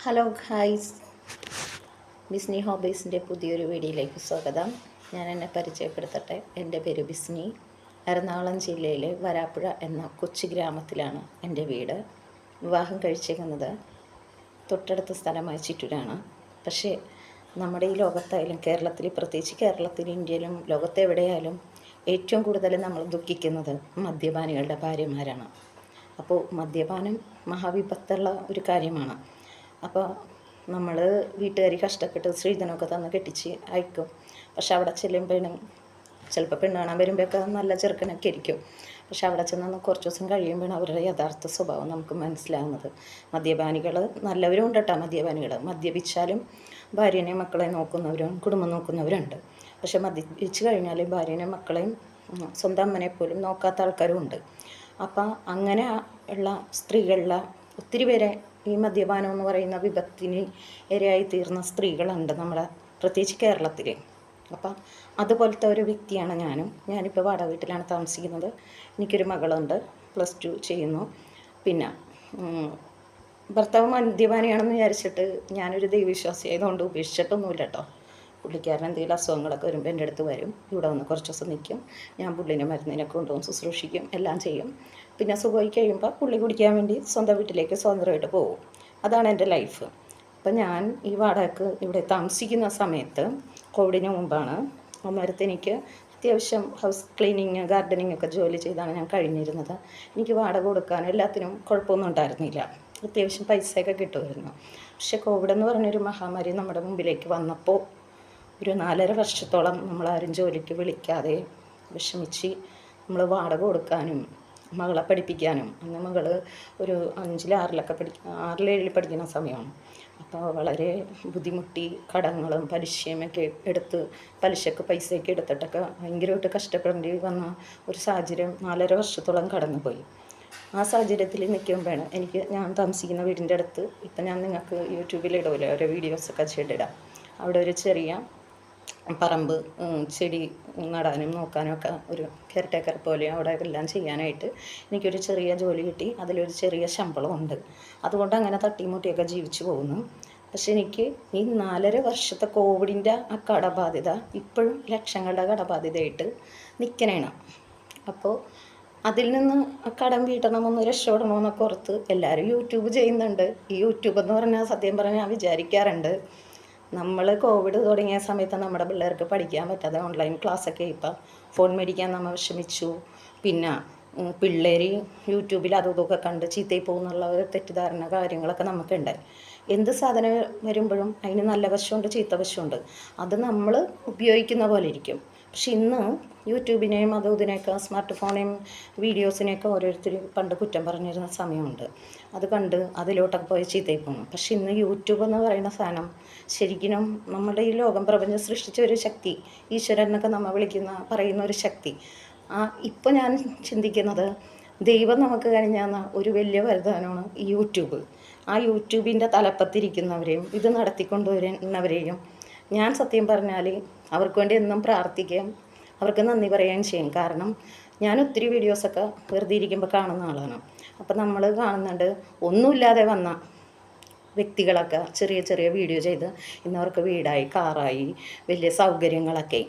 Hello guys, ബിസ്നി ഹോബീസിൻ്റെ പുതിയൊരു വീഡിയോയിലേക്ക് സ്വാഗതം. ഞാൻ എന്നെ പരിചയപ്പെടുത്തട്ടെ. എൻ്റെ പേര് ബിസ്നി. എറണാകുളം ജില്ലയിലെ വരാപ്പുഴ എന്ന കൊച്ചു ഗ്രാമത്തിലാണ് എൻ്റെ വീട്. വിവാഹം കഴിച്ചേക്കുന്നത് തൊട്ടടുത്ത സ്ഥലമായ ചിറ്റൂരാണ്. പക്ഷേ നമ്മുടെ ഈ ലോകത്തായാലും കേരളത്തിൽ, പ്രത്യേകിച്ച് കേരളത്തിൽ, ഇന്ത്യയിലും ലോകത്തെവിടെയായാലും ഏറ്റവും കൂടുതൽ നമ്മൾ ദുഃഖിക്കുന്നത് മദ്യപാനികളുടെ ഭാര്യമാരാണ്. അപ്പോൾ മദ്യപാനം മഹാവിപത്തുള്ള ഒരു കാര്യമാണ്. അപ്പോൾ നമ്മൾ വീട്ടുകാർ കഷ്ടപ്പെട്ട് സ്ത്രീധനമൊക്കെ തന്ന് കെട്ടിച്ച് അയക്കും. പക്ഷെ അവിടെ ചെല്ലുമ്പോഴും ചിലപ്പോൾ പെണ്ണ് കാണാൻ വരുമ്പോഴൊക്കെ നല്ല ചെറുക്കനൊക്കെ ഇരിക്കും. പക്ഷെ അവിടെ ചെന്ന് കുറച്ച് ദിവസം കഴിയുമ്പോഴാണ് അവരുടെ യഥാർത്ഥ സ്വഭാവം നമുക്ക് മനസ്സിലാകുന്നത്. മദ്യപാനികൾ നല്ലവരും ഉണ്ട് കേട്ടോ. മദ്യപിച്ചാലും ഭാര്യനെയും മക്കളെയും നോക്കുന്നവരും കുടുംബം നോക്കുന്നവരുണ്ട്. പക്ഷെ മദ്യപിച്ച് കഴിഞ്ഞാൽ ഭാര്യനെയും മക്കളെയും സ്വന്തം അമ്മനെ പോലും നോക്കാത്ത ആൾക്കാരും ഉണ്ട്. അപ്പം അങ്ങനെ ഉള്ള സ്ത്രീകളിലെ ഒത്തിരി പേരെ ഈ മദ്യപാനം എന്ന് പറയുന്ന വിപത്തിന് ഇരയായി തീർന്ന സ്ത്രീകളുണ്ട് നമ്മുടെ, പ്രത്യേകിച്ച് കേരളത്തിൽ. അപ്പം അതുപോലത്തെ ഒരു വ്യക്തിയാണ് ഞാനിപ്പോൾ വാടക വീട്ടിലാണ് താമസിക്കുന്നത്. എനിക്കൊരു മകളുണ്ട്, +2 ചെയ്യുന്നു. പിന്നെ ഭർത്താവ് മദ്യപാനിയാണെന്ന് വിചാരിച്ചിട്ട് ഞാനൊരു ദൈവവിശ്വാസി ആയതുകൊണ്ട് ഉപേക്ഷിച്ചിട്ടൊന്നുമില്ല കേട്ടോ. പുള്ളിക്കാരൻ എന്തെങ്കിലും അസുഖങ്ങളൊക്കെ വരുമ്പോൾ എൻ്റെ അടുത്ത് വരും. ഇവിടെ വന്ന് കുറച്ച് ദിവസം നിൽക്കും. ഞാൻ പുള്ളിനെ മരുന്നിനൊക്കെ കൊണ്ടുപോകും, ശുശ്രൂഷിക്കും, എല്ലാം ചെയ്യും. പിന്നെ സുഖമായി കഴിയുമ്പോൾ പുള്ളി കുടിക്കാൻ വേണ്ടി സ്വന്തം വീട്ടിലേക്ക് സ്വതന്ത്രമായിട്ട് പോകും. അതാണ് എൻ്റെ ലൈഫ്. അപ്പം ഞാൻ ഈ വാടകയ്ക്ക് ഇവിടെ താമസിക്കുന്ന സമയത്ത് കോവിഡിന് മുമ്പാണ്. അന്നേരത്ത് എനിക്ക് അത്യാവശ്യം ഹൗസ് ക്ലീനിങ്, ഗാർഡനിങ് ഒക്കെ ജോലി ചെയ്താണ് ഞാൻ കഴിഞ്ഞിരുന്നത്. എനിക്ക് വാടക കൊടുക്കാൻ എല്ലാത്തിനും കുഴപ്പമൊന്നും ഉണ്ടായിരുന്നില്ല. അത്യാവശ്യം പൈസയൊക്കെ കിട്ടുമായിരുന്നു. പക്ഷേ കോവിഡ് എന്ന് പറഞ്ഞൊരു മഹാമാരി നമ്മുടെ മുമ്പിലേക്ക് വന്നപ്പോൾ ഒരു 4.5 വർഷത്തോളം നമ്മളാരും ജോലിക്ക് വിളിക്കാതെ വിഷമിച്ച് നമ്മൾ വാടക കൊടുക്കാനും മകളെ പഠിപ്പിക്കാനും, അന്ന് മകൾ ഒരു 5-ൽ 6-ലൊക്കെ 6-7 പഠിക്കുന്ന സമയമാണ്. അപ്പോൾ വളരെ ബുദ്ധിമുട്ടി കടങ്ങളും പലിശയുമൊക്കെ എടുത്ത്, പലിശക്ക് പൈസയൊക്കെ എടുത്തിട്ടൊക്കെ ഭയങ്കരമായിട്ട് കഷ്ടപ്പെടേണ്ടി വന്ന ഒരു സാഹചര്യം 4.5 വർഷത്തോളം കടന്നുപോയി. ആ സാഹചര്യത്തിൽ നിൽക്കുമ്പോഴാണ് ഞാൻ താമസിക്കുന്ന വീടിൻ്റെ അടുത്ത്, ഇപ്പം ഞാൻ നിങ്ങൾക്ക് യൂട്യൂബിലിടുമല്ലോ ഓരോ വീഡിയോസൊക്കെ ചെയ്തിടാം. അവിടെ ഒരു ചെറിയ പറമ്പ്, ചെടി നടാനും നോക്കാനും ഒക്കെ ഒരു കെയർ ടേക്കർ പോലെ അവിടെ എല്ലാം ചെയ്യാനായിട്ട് എനിക്കൊരു ചെറിയ ജോലി കിട്ടി. അതിലൊരു ചെറിയ ശമ്പളമുണ്ട്. അതുകൊണ്ട് അങ്ങനെ തട്ടിമുട്ടിയൊക്കെ ജീവിച്ചു പോകുന്നു. പക്ഷെ എനിക്ക് ഈ 4.5 വർഷത്തെ കോവിഡിൻ്റെ ആ കടബാധ്യത ഇപ്പോഴും ലക്ഷങ്ങളുടെ കടബാധ്യതയായിട്ട് നിൽക്കണേണ്. അപ്പോൾ അതിൽ നിന്ന് കടം വീട്ടണമെന്ന്, രക്ഷപ്പെടണമെന്നൊക്കെ ഓർത്ത് എല്ലാവരും യൂട്യൂബ് ചെയ്യുന്നുണ്ട്. ഈ യൂട്യൂബ് എന്ന് പറഞ്ഞാൽ സത്യം പറഞ്ഞാൽ ഞാൻ വിചാരിക്കാറുണ്ട്, നമ്മൾ കോവിഡ് തുടങ്ങിയ സമയത്ത് നമ്മുടെ പിള്ളേർക്ക് പഠിക്കാൻ പറ്റാതെ ഓൺലൈൻ ക്ലാസ്സൊക്കെ ഇപ്പം ഫോൺ മേടിക്കാൻ നമ്മൾ വിഷമിച്ചു. പിന്നെ പിള്ളേർ യൂട്യൂബിൽ അതും ഇതൊക്കെ കണ്ട് ചീത്തയിൽ പോകുന്നുള്ള ഒരു തെറ്റിദ്ധാരണ കാര്യങ്ങളൊക്കെ നമുക്കുണ്ടായി. എന്ത് സാധനം വരുമ്പോഴും അതിന് നല്ല വശമുണ്ട്, ചീത്ത വശമുണ്ട്. അത് നമ്മൾ ഉപയോഗിക്കുന്ന പോലെ ഇരിക്കും. പക്ഷെ ഇന്ന് യൂട്യൂബിനെയും അതും ഇതിനെയൊക്കെ, സ്മാർട്ട് ഫോണെയും വീഡിയോസിനെയൊക്കെ ഓരോരുത്തർ പണ്ട് കുറ്റം പറഞ്ഞിരുന്ന സമയമുണ്ട്. അത് കണ്ട് അതിലോട്ടൊക്കെ പോയി ചീത്തയിൽ പോകണം. പക്ഷെ ഇന്ന് യൂട്യൂബ് എന്ന് പറയുന്ന സാധനം ശരിക്കും നമ്മുടെ ഈ ലോകം പ്രപഞ്ചം സൃഷ്ടിച്ച ഒരു ശക്തി, ഈശ്വരൻ എന്നൊക്കെ നമ്മൾ പറയുന്ന ഒരു ശക്തി. ഇപ്പോൾ ഞാൻ ചിന്തിക്കുന്നത്, ദൈവം നമുക്ക് കഴിഞ്ഞാൽ ഒരു വലിയ വരദാനമാണ് ഈ യൂട്യൂബ്. ആ യൂട്യൂബിൻ്റെ തലപ്പത്തിരിക്കുന്നവരെയും ഇത് നടത്തിക്കൊണ്ടുവരുന്നവരെയും ഞാൻ സത്യം പറഞ്ഞാൽ അവർക്ക് വേണ്ടി എന്നും പ്രാർത്ഥിക്കുകയും അവർക്ക് നന്ദി പറയുകയും ചെയ്യും. കാരണം ഞാൻ ഒത്തിരി വീഡിയോസൊക്കെ വെറുതെ ഇരിക്കുമ്പോൾ കാണുന്ന ആളാണ്. അപ്പം നമ്മൾ കാണുന്നുണ്ട്, ഒന്നുമില്ലാതെ വന്ന വ്യക്തികളൊക്കെ ചെറിയ ചെറിയ വീഡിയോ ചെയ്ത് ഇന്നവർക്ക് വീടായി, കാറായി, വലിയ സൗകര്യങ്ങളൊക്കെ.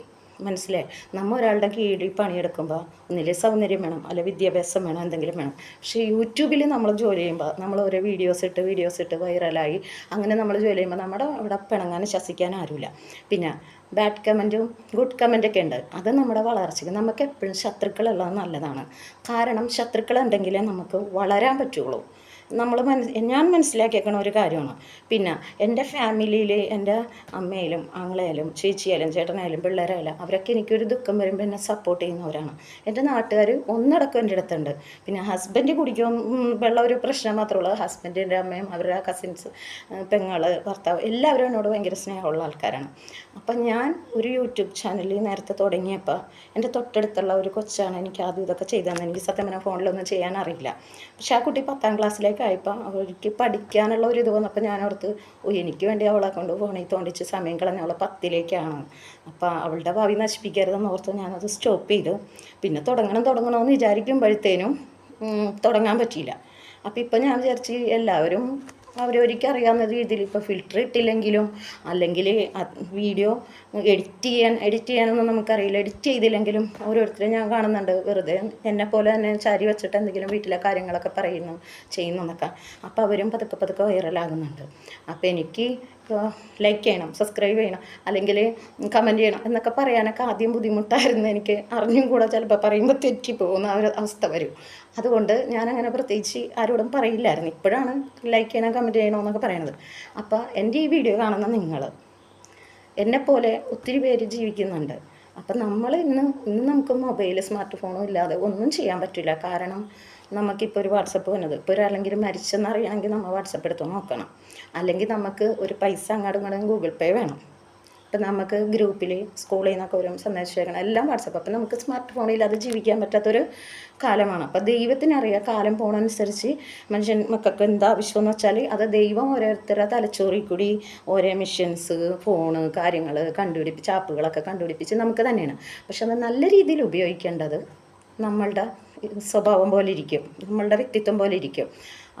മനസ്സിലായി? നമ്മൾ ഒരാളുടെ കീഴിൽ പണിയെടുക്കുമ്പോൾ ഒന്നിലെ സൗന്ദര്യം വേണം, അല്ല വിദ്യാഭ്യാസം വേണം, എന്തെങ്കിലും വേണം. പക്ഷേ യൂട്യൂബിൽ നമ്മൾ ജോലി ചെയ്യുമ്പോൾ, നമ്മൾ ഓരോ വീഡിയോസ് ഇട്ട് വൈറലായി അങ്ങനെ നമ്മൾ ജോലി ചെയ്യുമ്പോൾ നമ്മുടെ അവിടെ പിണങ്ങാനും ശസിക്കാനും ആരുമില്ല. പിന്നെ ബാഡ് കമൻറ്റും ഗുഡ് കമൻറ്റൊക്കെ ഉണ്ട്. അത് നമ്മുടെ വളർച്ചയ്ക്ക്, നമുക്ക് എപ്പോഴും ശത്രുക്കളുള്ളത് നല്ലതാണ്. കാരണം ശത്രുക്കളുണ്ടെങ്കിലേ നമുക്ക് വളരാൻ പറ്റുള്ളൂ. ഞാൻ മനസ്സിലാക്കിയേക്കണ ഒരു കാര്യമാണ്. പിന്നെ എൻ്റെ ഫാമിലിയിൽ എൻ്റെ അമ്മയിലും ആങ്ങളയായാലും ചേച്ചിയായാലും ചേട്ടനായാലും പിള്ളേരായാലും അവരൊക്കെ എനിക്കൊരു ദുഃഖം വരുമ്പോൾ എന്നെ സപ്പോർട്ട് ചെയ്യുന്നവരാണ്. എൻ്റെ നാട്ടുകാർ ഒന്നടക്കം എൻ്റെ അടുത്തുണ്ട്. പിന്നെ ഹസ്ബൻഡ് കുടിക്കുമ്പോൾ ഒരു പ്രശ്നം മാത്രമേ ഉള്ളൂ. ഹസ്ബൻഡിൻ്റെ അമ്മയും അവരുടെ കസിൻസ്, പെങ്ങൾ, ഭർത്താവ് എല്ലാവരും എന്നോട് ഭയങ്കര സ്നേഹമുള്ള ആൾക്കാരാണ്. അപ്പം ഞാൻ ഒരു യൂട്യൂബ് ചാനൽ നേരത്തെ തുടങ്ങിയപ്പോൾ എൻ്റെ തൊട്ടടുത്തുള്ള ഒരു കൊച്ചാണ് എനിക്ക് ആദ്യം ഇതൊക്കെ ചെയ്തതെന്ന്. എനിക്ക് സത്യം പറഞ്ഞാൽ ഫോണിലൊന്നും ചെയ്യാൻ അറിയില്ല. പക്ഷേ ആ കുട്ടി 10ാം ക്ലാസ്സിലേക്ക് ആയപ്പോൾ അവർക്ക് പഠിക്കാനുള്ള ഒരു ഇത് വന്നപ്പോൾ ഞാൻ ഓർത്ത്, എനിക്ക് വേണ്ടി അവളെ കൊണ്ട് ഫോണിൽ തോണ്ടിച്ച് സമയം കളഞ്ഞ അവളെ 10ലേക്കാണ്. അപ്പോൾ അവളുടെ ഭാവി നശിപ്പിക്കരുതെന്ന് ഓർത്ത് ഞാനത് സ്റ്റോപ്പ് ചെയ്തു. പിന്നെ തുടങ്ങണമെന്ന് വിചാരിക്കുമ്പോഴത്തേനും തുടങ്ങാൻ പറ്റിയില്ല. അപ്പോൾ ഇപ്പം ഞാൻ വിചാരിച്ച് എല്ലാവരും അവരവർക്ക് അറിയാവുന്ന രീതിയിൽ ഇപ്പോൾ ഫിൽറ്റർ ഇട്ടില്ലെങ്കിലും അല്ലെങ്കിൽ വീഡിയോ എഡിറ്റ് ചെയ്യാനൊന്നും നമുക്കറിയില്ല, എഡിറ്റ് ചെയ്തില്ലെങ്കിലും ഓരോരുത്തരും ഞാൻ കാണുന്നുണ്ട് വെറുതെ എന്നെപ്പോലെ തന്നെ ചാരി വെച്ചിട്ട് എന്തെങ്കിലും വീട്ടിലെ കാര്യങ്ങളൊക്കെ ചെയ്യുന്നു എന്നൊക്കെ. അപ്പോൾ അവരും പതുക്കെ പതുക്കെ വൈറലാകുന്നുണ്ട്. അപ്പോൾ എനിക്ക് ലൈക്ക് ചെയ്യണം, സബ്സ്ക്രൈബ് ചെയ്യണം, അല്ലെങ്കിൽ കമൻറ്റ് ചെയ്യണം എന്നൊക്കെ പറയാനൊക്കെ ആദ്യം ബുദ്ധിമുട്ടായിരുന്നു. എനിക്ക് അറിഞ്ഞും കൂടെ ചിലപ്പോൾ പറയുമ്പോൾ തെറ്റിപ്പോകുന്ന ഒരു അവസ്ഥ വരും. അതുകൊണ്ട് ഞാനങ്ങനെ പ്രത്യേകിച്ച് ആരോടും പറയില്ലായിരുന്നു. ഇപ്പോഴാണ് ലൈക്ക് ചെയ്യണം, കമൻറ്റ് ചെയ്യണമെന്നൊക്കെ പറയണത്. അപ്പോൾ എൻ്റെ ഈ വീഡിയോ കാണുന്ന നിങ്ങൾ എന്നെപ്പോലെ ഒത്തിരി പേര് ജീവിക്കുന്നുണ്ട്. അപ്പം ഇന്ന് നമുക്ക് മൊബൈൽ സ്മാർട്ട് ഫോണും ഇല്ലാതെ ഒന്നും ചെയ്യാൻ പറ്റില്ല. കാരണം നമുക്കിപ്പോൾ ഒരു വാട്സപ്പ് വന്നത്, ഇപ്പോൾ ഒരാളെങ്കിലും മരിച്ചെന്നറിയണമെങ്കിൽ നമ്മൾ വാട്സപ്പ് എടുത്ത് നോക്കണം, അല്ലെങ്കിൽ നമുക്ക് ഒരു പൈസ അങ്ങോട്ടും ഗൂഗിൾ പേ വേണം. ഇപ്പം നമുക്ക് ഗ്രൂപ്പിൽ സ്കൂളിൽ നിന്നൊക്കെ വരും സന്ദേശം അയക്കണം, എല്ലാം വാട്സപ്പ്. അപ്പം നമുക്ക് സ്മാർട്ട് ഫോണില്ലാതെ ജീവിക്കാൻ പറ്റാത്തൊരു കാലമാണ്. അപ്പോൾ ദൈവത്തിനറിയാം കാലം പോണനുസരിച്ച് മക്കൾക്ക് എന്താ ആവശ്യമെന്ന് വെച്ചാൽ അത് ദൈവം ഓരോരുത്തരുടെ തലച്ചോറിൽ കൂടി ഓരോ മിഷൻസ്, ഫോണ്, കാര്യങ്ങൾ കണ്ടുപിടിപ്പിച്ച്, ആപ്പുകളൊക്കെ കണ്ടുപിടിപ്പിച്ച് നമുക്ക് തന്നെയാണ്. പക്ഷെ അത് നല്ല രീതിയിൽ ഉപയോഗിക്കേണ്ടത് നമ്മളുടെ സ്വഭാവം പോലെ ഇരിക്കും, നമ്മളുടെ വ്യക്തിത്വം പോലെ ഇരിക്കും.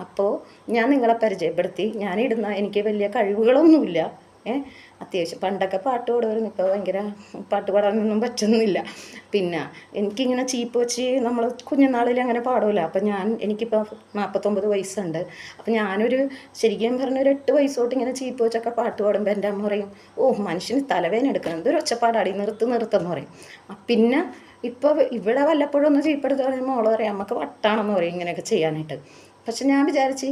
അപ്പോൾ ഞാൻ നിങ്ങളെ പരിചയപ്പെടുത്തി, ഞാനിടുന്ന എനിക്ക് വലിയ കഴിവുകളൊന്നുമില്ല. അത്യാവശ്യം പണ്ടൊക്കെ പാട്ട് പാടുമായിരുന്നു, ഇപ്പോൾ ഭയങ്കര പാട്ട് പാടാനൊന്നും പറ്റുന്നില്ല. പിന്നെ എനിക്കിങ്ങനെ ചീപ്പ് വെച്ച് നമ്മൾ കുഞ്ഞുനാളിൽ അങ്ങനെ പാടുമല്ലോ. അപ്പം എനിക്കിപ്പോൾ 49 വയസ്സുണ്ട്. അപ്പം ഞാനൊരു ശരിക്കും പറഞ്ഞൊരു 8 വയസ്സ് തൊട്ട് ഇങ്ങനെ ചീപ്പ് വെച്ചൊക്കെ പാട്ട് പാടുമ്പോൾ എൻ്റെ അമ്മ പറയും, ഓ മനുഷ്യന് തലവേദന എടുക്കണം, എന്തൊരു ഒച്ചപ്പാടാടി, നിർത്തുമെന്ന് പറയും. പിന്നെ ഇപ്പോൾ ഇവിടെ വല്ലപ്പോഴും ഒന്ന് ചീപ്പെടുത്ത് പറയുമ്പോൾ മോള് പറയും അമ്മക്ക് വട്ടാണെന്ന് പറയും ഇങ്ങനെയൊക്കെ ചെയ്യാനായിട്ട്. പക്ഷെ ഞാൻ വിചാരിച്ച്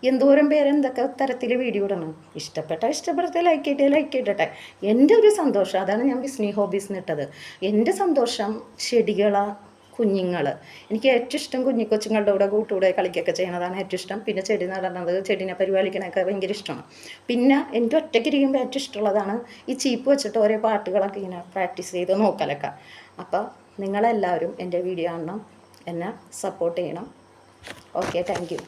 എന്തോരം പേരെന്തൊക്കെ തരത്തിൽ വീഡിയോ ഇടണം, ഇഷ്ടപ്പെട്ടാൽ ലൈക്ക് ചെയ്തിട്ടെ. എൻ്റെ ഒരു സന്തോഷം, അതാണ് ഞാൻ ബിസ്നി ഹോബീസ് ഇട്ടത്. എൻ്റെ സന്തോഷം ചെടികളാ, കുഞ്ഞുങ്ങൾ. എനിക്ക് ഏറ്റവും ഇഷ്ടം കൊച്ചുങ്ങളുടെ കൂടെ കൂട്ടുകൂടെ കളിക്കൊക്കെ ചെയ്യണതാണ് ഏറ്റവും ഇഷ്ടം. പിന്നെ ചെടി നടണത്, ചെടീനെ പരിപാലിക്കണമൊക്കെ ഭയങ്കര ഇഷ്ടമാണ്. പിന്നെ എൻ്റെ ഒറ്റയ്ക്കിരിക്കുമ്പോൾ ഏറ്റവും ഇഷ്ടമുള്ളതാണ് ഈ ചീപ്പ് വെച്ചിട്ട് ഓരോ പാട്ടുകളൊക്കെ ഇങ്ങനെ പ്രാക്ടീസ് ചെയ്ത് നോക്കലൊക്കെ. അപ്പോൾ നിങ്ങളെല്ലാവരും എൻ്റെ വീഡിയോ കാണണം, എന്നെ സപ്പോർട്ട് ചെയ്യണം. Okay, thank you.